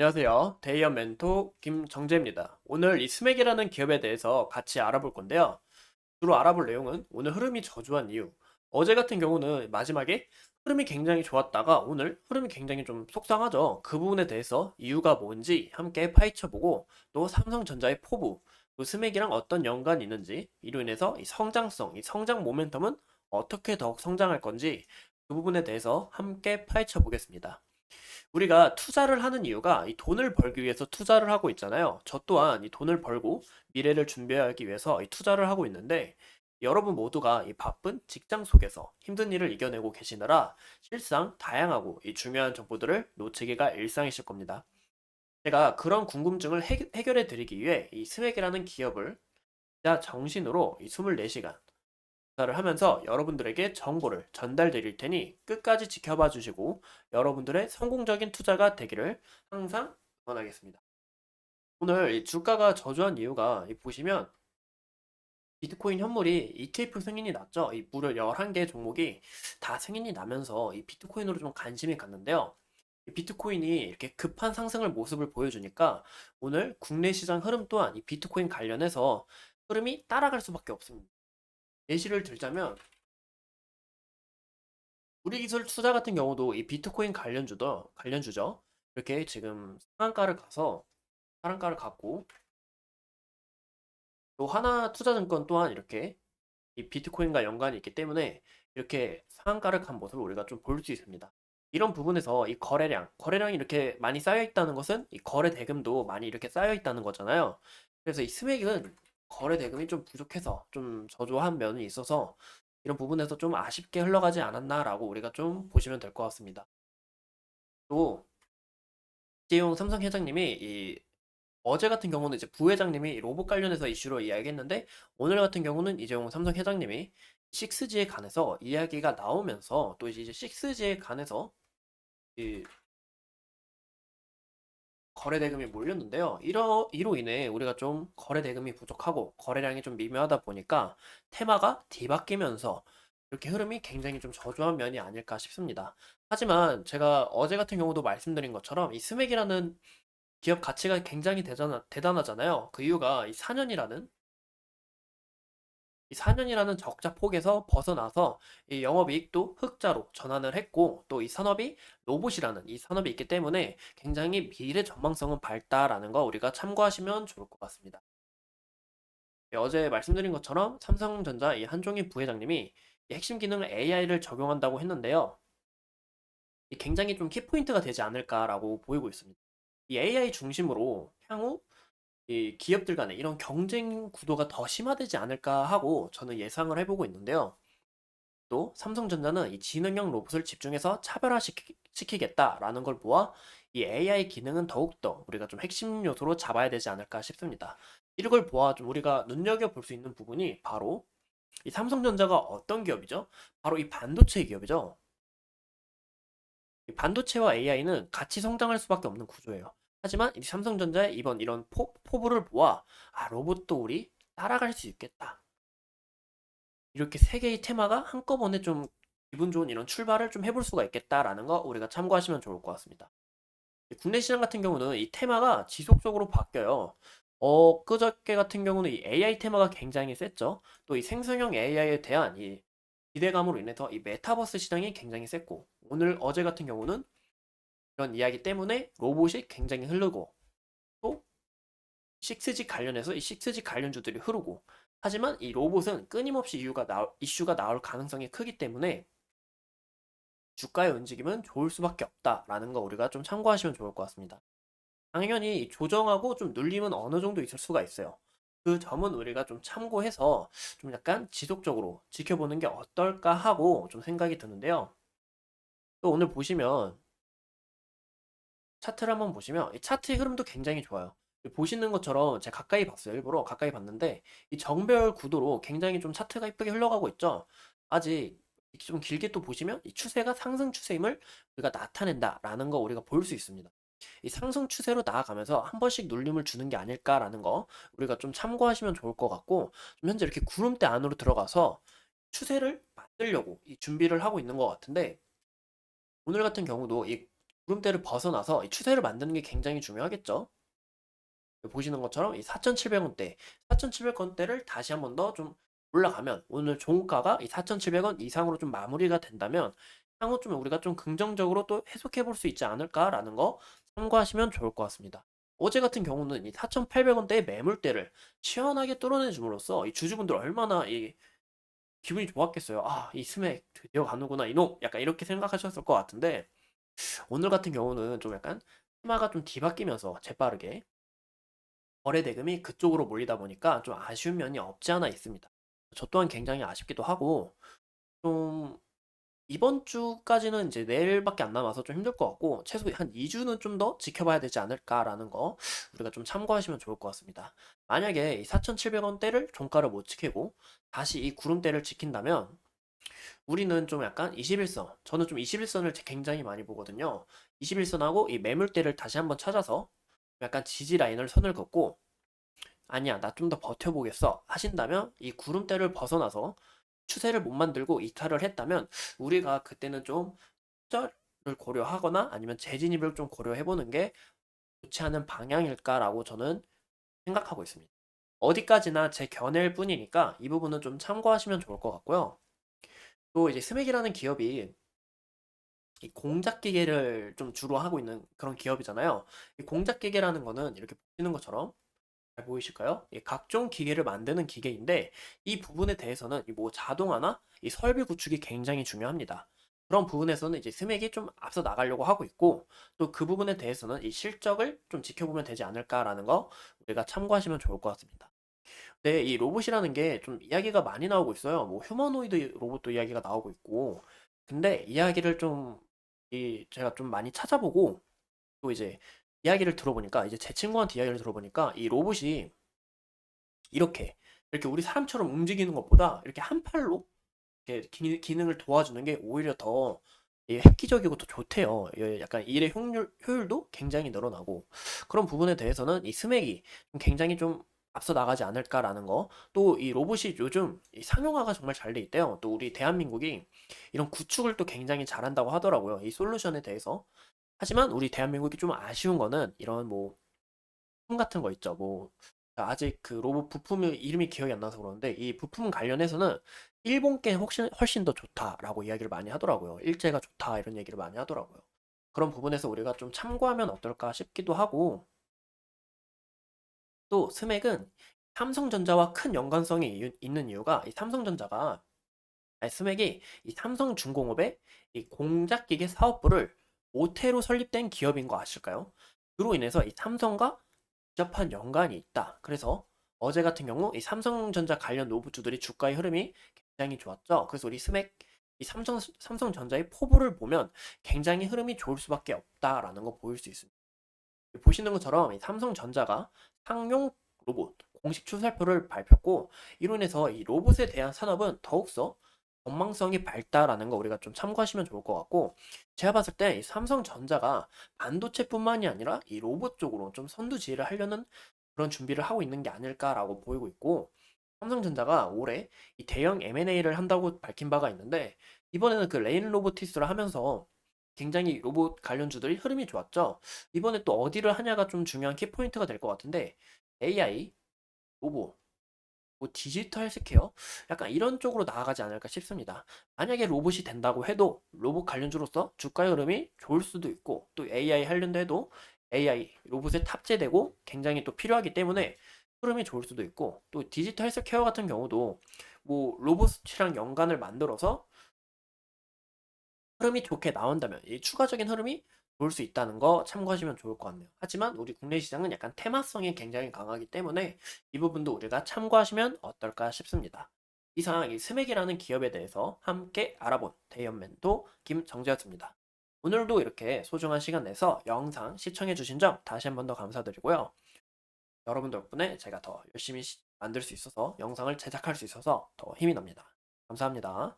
안녕하세요. 데이어 멘토 김정재입니다. 오늘 이 스맥이라는 기업에 대해서 같이 알아볼 건데요. 주로 알아볼 내용은 오늘 흐름이 저조한 이유. 어제 같은 경우는 마지막에 흐름이 굉장히 좋았다가 오늘 흐름이 굉장히 좀 속상하죠. 그 부분에 대해서 이유가 뭔지 함께 파헤쳐보고 또 삼성전자의 포부, 또 스맥이랑 어떤 연관이 있는지 이로 인해서 이 성장성, 이 성장 모멘텀은 어떻게 더욱 성장할 건지 그 부분에 대해서 함께 파헤쳐 보겠습니다. 우리가 투자를 하는 이유가 이 돈을 벌기 위해서 투자를 하고 있잖아요. 저 또한 이 돈을 벌고 미래를 준비하기 위해서 이 투자를 하고 있는데 여러분 모두가 이 바쁜 직장 속에서 힘든 일을 이겨내고 계시느라 실상 다양하고 이 중요한 정보들을 놓치기가 일상이실 겁니다. 제가 그런 궁금증을 해결해 드리기 위해 이 스웩이라는 기업을 진짜 정신으로 이 24시간 조사를 하면서 여러분들에게 정보를 전달 드릴 테니 끝까지 지켜봐 주시고 여러분들의 성공적인 투자가 되기를 항상 응원하겠습니다. 오늘 이 주가가 저조한 이유가 보시면 비트코인 현물이 ETF 승인이 났죠. 이 무려 11개 종목이 다 승인이 나면서 이 비트코인으로 좀 관심이 갔는데요. 이 비트코인이 이렇게 급한 상승을 모습을 보여주니까 오늘 국내 시장 흐름 또한 이 비트코인 관련해서 흐름이 따라갈 수밖에 없습니다. 예시를 들자면 우리기술 투자 같은 경우도 이 비트코인 관련주죠. 이렇게 지금 상한가를 갖고 또 하나투자증권 또한 이렇게 이 비트코인과 연관이 있기 때문에 이렇게 상한가를 간 모습을 우리가 좀 볼 수 있습니다. 이런 부분에서 이 거래량이 이렇게 많이 쌓여 있다는 것은 이 거래 대금도 많이 이렇게 쌓여 있다는 거잖아요. 그래서 이 스맥은 거래 대금이 좀 부족해서 좀 저조한 면이 있어서 이런 부분에서 좀 아쉽게 흘러가지 않았나라고 우리가 좀 보시면 될 것 같습니다. 또 이재용 삼성 회장님이 이 어제 같은 경우는 이제 부회장님이 로봇 관련해서 이슈로 이야기했는데 오늘 같은 경우는 이재용 삼성 회장님이 6G에 관해서 이야기가 나오면서 또 이제 6G에 관해서 이 거래 대금이 몰렸는데요. 이로 인해 우리가 좀 거래 대금이 부족하고 거래량이 좀 미묘하다 보니까 테마가 뒤바뀌면서 이렇게 흐름이 굉장히 좀 저조한 면이 아닐까 싶습니다. 하지만 제가 어제 같은 경우도 말씀드린 것처럼 이 스맥이라는 기업 가치가 굉장히 대단하잖아요. 그 이유가 이 4년이라는 적자 폭에서 벗어나서 이 영업이익도 흑자로 전환을 했고 또 이 산업이 로봇이라는 이 산업이 있기 때문에 굉장히 미래 전망성은 밝다라는 거 우리가 참고하시면 좋을 것 같습니다. 어제 말씀드린 것처럼 삼성전자 이 한종희 부회장님이 이 핵심 기능을 AI를 적용한다고 했는데요. 이 굉장히 좀 키포인트가 되지 않을까라고 보이고 있습니다. 이 AI 중심으로 향후 이 기업들 간의 이런 경쟁 구도가 더 심화되지 않을까 하고 저는 예상을 해보고 있는데요. 또 삼성전자는 이 지능형 로봇을 집중해서 차별화시키겠다라는 걸 보아 이 AI 기능은 더욱더 우리가 좀 핵심 요소로 잡아야 되지 않을까 싶습니다. 이걸 보아 좀 우리가 눈여겨볼 수 있는 부분이 바로 이 삼성전자가 어떤 기업이죠? 바로 이 반도체 기업이죠. 이 반도체와 AI는 같이 성장할 수밖에 없는 구조예요. 하지만 이 삼성전자의 이번 이런 포부를 보아 로봇도 우리 따라갈 수 있겠다. 이렇게 세 개의 테마가 한꺼번에 좀 기분 좋은 이런 출발을 좀 해볼 수가 있겠다라는 거 우리가 참고하시면 좋을 것 같습니다. 국내 시장 같은 경우는 이 테마가 지속적으로 바뀌어요. 그저께 같은 경우는 이 AI 테마가 굉장히 셌죠. 또 이 생성형 AI에 대한 이 기대감으로 인해서 이 메타버스 시장이 굉장히 셌고, 어제 같은 경우는 이런 이야기 때문에 로봇이 굉장히 흐르고, 또 6G 관련해서 이 6G 관련주들이 흐르고, 하지만 이 로봇은 끊임없이 이슈가 나올 가능성이 크기 때문에 주가의 움직임은 좋을 수밖에 없다라는 거 우리가 좀 참고하시면 좋을 것 같습니다. 당연히 조정하고 좀 눌림은 어느 정도 있을 수가 있어요. 그 점은 우리가 좀 참고해서 좀 약간 지속적으로 지켜보는 게 어떨까 하고 좀 생각이 드는데요. 또 오늘 보시면 차트를 한번 보시면 이 차트의 흐름도 굉장히 좋아요. 보시는 것처럼 제가 가까이 봤어요. 일부러 가까이 봤는데 이 정배열 구도로 굉장히 좀 차트가 이쁘게 흘러가고 있죠. 아직 이렇게 좀 길게 또 보시면 이 추세가 상승 추세임을 우리가 나타낸다라는 거 우리가 볼 수 있습니다. 이 상승 추세로 나아가면서 한 번씩 눌림을 주는 게 아닐까라는 거 우리가 좀 참고하시면 좋을 것 같고 좀 현재 이렇게 구름대 안으로 들어가서 추세를 만들려고 이 준비를 하고 있는 것 같은데 오늘 같은 경우도 이 구름대를 벗어나서 이 추세를 만드는 게 굉장히 중요하겠죠. 보시는 것처럼 이 4,700원대, 4,700원대를 다시 한 번 더 좀 올라가면 오늘 종가가 이 4,700원 이상으로 좀 마무리가 된다면 향후 좀 우리가 좀 긍정적으로 또 해석해 볼 수 있지 않을까라는 거 참고하시면 좋을 것 같습니다. 어제 같은 경우는 이 4,800원대의 매물대를 시원하게 뚫어내 줌으로써 이 주주분들 얼마나 이 기분이 좋았겠어요. '아 이 스맥 드디어 가는구나 이놈.' 약간 이렇게 생각하셨을 것 같은데 오늘 같은 경우는 좀 약간 테마가 좀 뒤바뀌면서 재빠르게 거래 대금이 그쪽으로 몰리다 보니까 좀 아쉬운 면이 없지 않아 있습니다. 저 또한 굉장히 아쉽기도 하고 좀 이번 주까지는 이제 내일밖에 안 남아서 좀 힘들 것 같고 최소 한 2 주는 좀 더 지켜봐야 되지 않을까라는 거 우리가 좀 참고하시면 좋을 것 같습니다. 만약에 이 4,700원대를 종가를 못 지키고 다시 이 구름대를 지킨다면 우리는 좀 약간 21선, 저는 좀 21선을 굉장히 많이 보거든요. 21선하고 이 매물대를 다시 한번 찾아서 약간 지지 라인을 선을 긋고 아니야, 나 좀 더 버텨보겠어 하신다면 이 구름대를 벗어나서 추세를 못 만들고 이탈을 했다면 우리가 그때는 좀 투자를 고려하거나 아니면 재진입을 좀 고려해보는 게 좋지 않은 방향일까라고 저는 생각하고 있습니다. 어디까지나 제 견해일 뿐이니까 이 부분은 좀 참고하시면 좋을 것 같고요. 또 이제 스맥이라는 기업이 이 공작 기계를 좀 주로 하고 있는 그런 기업이잖아요. 이 공작 기계라는 거는 이렇게 보시는 것처럼 잘 보이실까요? 이 각종 기계를 만드는 기계인데 이 부분에 대해서는 이 뭐 자동화나 이 설비 구축이 굉장히 중요합니다. 그런 부분에서는 이제 스맥이 좀 앞서 나가려고 하고 있고 또 그 부분에 대해서는 이 실적을 좀 지켜보면 되지 않을까라는 거 우리가 참고하시면 좋을 것 같습니다. 네, 이 로봇이라는 게 좀 이야기가 많이 나오고 있어요. 뭐 휴머노이드 로봇도 이야기가 나오고 있고 근데 이야기를 좀 제가 좀 많이 찾아보고 또 이제 이야기를 들어보니까 이제 제 친구한테 이야기를 들어보니까 이 로봇이 이렇게 이렇게 우리 사람처럼 움직이는 것보다 이렇게 한 팔로 이렇게 기능을 도와주는 게 오히려 더 획기적이고 더 좋대요. 약간 일의 효율도 굉장히 늘어나고 그런 부분에 대해서는 이 스맥이 굉장히 좀 앞서 나가지 않을까라는 거. 또 이 로봇이 요즘 이 상용화가 정말 잘 돼 있대요. 또 우리 대한민국이 이런 구축을 또 굉장히 잘한다고 하더라고요. 이 솔루션에 대해서. 하지만 우리 대한민국이 좀 아쉬운 거는 이런 뭐 부품 같은 거 있죠. 뭐 아직 그 로봇 부품의 이름이 기억이 안 나서 그러는데 이 부품 관련해서는 일본께 훨씬 더 좋다라고 이야기를 많이 하더라고요. 일제가 좋다 이런 얘기를 많이 하더라고요. 그런 부분에서 우리가 좀 참고하면 어떨까 싶기도 하고 또 스맥은 삼성전자와 큰 연관성이 있는 이유가 이 삼성전자가 아니, 스맥이 이 삼성중공업의 이 공작기계 사업부를 모태로 설립된 기업인 거 아실까요? 그로 인해서 이 삼성과 복잡한 연관이 있다. 그래서 어제 같은 경우 이 삼성전자 관련 노브주들이 주가의 흐름이 굉장히 좋았죠. 그래서 우리 스맥 이 삼성전자의 포부를 보면 굉장히 흐름이 좋을 수밖에 없다라는 거 보일 수 있습니다. 보시는 것처럼 이 삼성전자가 상용 로봇 공식 추설표를 발표했고 이로 인해서 이 로봇에 대한 산업은 더욱더 전망성이 밝다라는 거 우리가 좀 참고하시면 좋을 것 같고 제가 봤을 때 이 삼성전자가 반도체뿐만이 아니라 이 로봇 쪽으로 좀 선두지휘를 하려는 그런 준비를 하고 있는 게 아닐까라고 보이고 있고 삼성전자가 올해 이 대형 M&A를 한다고 밝힌 바가 있는데 이번에는 그 레인 로보티스를 하면서 굉장히 로봇 관련주들이 흐름이 좋았죠. 이번에 또 어디를 하냐가 좀 중요한 키포인트가 될 것 같은데 AI, 로봇, 뭐 디지털 헬스케어 약간 이런 쪽으로 나아가지 않을까 싶습니다. 만약에 로봇이 된다고 해도 로봇 관련주로서 주가의 흐름이 좋을 수도 있고 또 AI 하려도 해도 AI 로봇에 탑재되고 굉장히 또 필요하기 때문에 흐름이 좋을 수도 있고 또 디지털 헬스케어 같은 경우도 뭐 로봇이랑 연관을 만들어서 흐름이 좋게 나온다면 이 추가적인 흐름이 좋을 수 있다는 거 참고하시면 좋을 것 같네요. 하지만 우리 국내 시장은 약간 테마성이 굉장히 강하기 때문에 이 부분도 우리가 참고하시면 어떨까 싶습니다. 이상 이 스맥이라는 기업에 대해서 함께 알아본 대연멘토 김정재였습니다. 오늘도 이렇게 소중한 시간 내서 영상 시청해주신 점 다시 한 번 더 감사드리고요. 여러분 덕분에 제가 더 열심히 만들 수 있어서 영상을 제작할 수 있어서 더 힘이 납니다. 감사합니다.